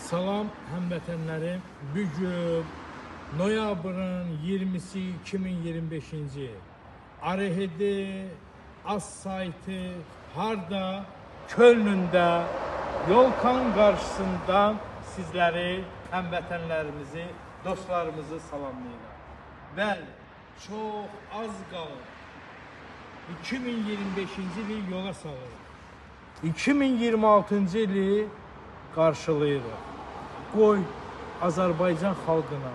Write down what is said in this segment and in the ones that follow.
Salam həmvətənlərim. Bugün noyabrın 20'si 2025-ci. ARHD az saytı harda? Köln'ündə Yolkan qarşısından sizləri, həmvətənlərimizi, dostlarımızı salamlayırım. Bəli, çox az qalır. 2025-ci ili yola salırıq. 2026-cı ili qarşılayırıq. Qoy Azərbaycan xalqına,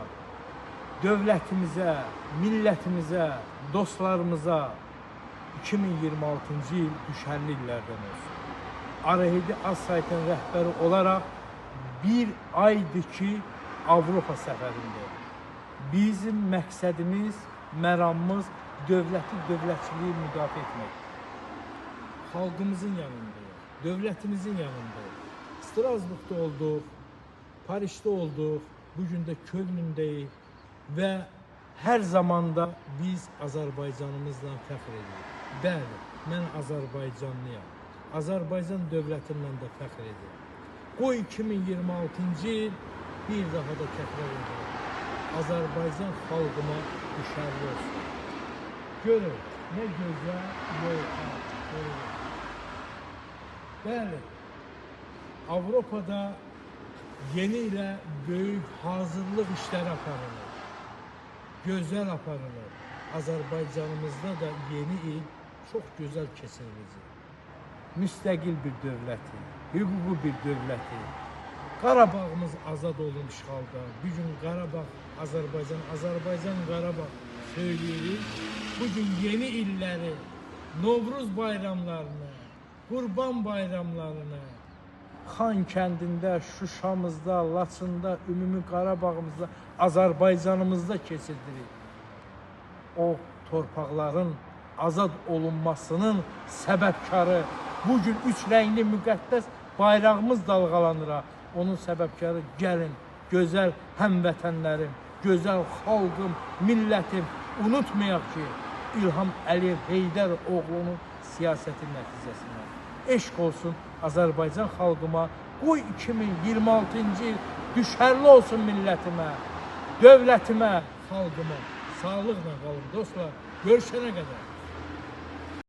dövlətimizə, millətimizə, dostlarımıza 2026-cı il düşərli illərdən olsun. ARHD az saytın rəhbəri olaraq bir aydır ki, Avropa səfərindəyik. Bizim məqsədimiz, məramımız dövlətçiliyi müdafiə etmək. Xalqımızın yanındayıq, dövlətimizin yanındayıq. Strasburg'da olduq, Paris'te olduq, bugün də Köln'ündəyik və hər zamanda biz Azərbaycanımızla fəxr edirik. Bəli, mən Azərbaycanlıyam. Azərbaycan dövlətimlə də fəxr edirəm. Qoy 2026-cı il bir daha da təkrar edirəm. Azərbaycan xalqıma düşərli olsun. Görün, nə gözəl Yolkan. Bəli, Avropada yeni ilə böyük hazırlıq işləri aparılır. Gözəl aparılır. Azərbaycanımızda da yeni il çox gözəl keçiriləcək. Müstəqil bir dövləti, hüquqi bir dövləti. Qarabağımız azad olun işğaldan. Bugün Qarabağ, Azərbaycan, Qarabağ söyləyirik. Bugün yeni illəri, Novruz bayramlarını, Qurban bayramlarını Xan kəndində, Şuşamızda, Laçında, Ümumi Qarabağımızda, Azərbaycanımızda keçirdirik. O torpaqların azad olunmasının səbəbkarı, bugün üç rəngli müqəddəs bayrağımız dalğalanır. Onun səbəbkarı gəlin, gözəl həmvətənlərim, gözəl xalqım, millətim. Unutmayaq ki, İlham Əliyev Heydər oğlunun siyasəti nəticəsində. Eşq olsun Azərbaycan xalqıma, qoy 2026-cı il düşərli olsun millətimə, dövlətimə, xalqıma. Sağlıqla qalın dostlar, görüşənə qədər.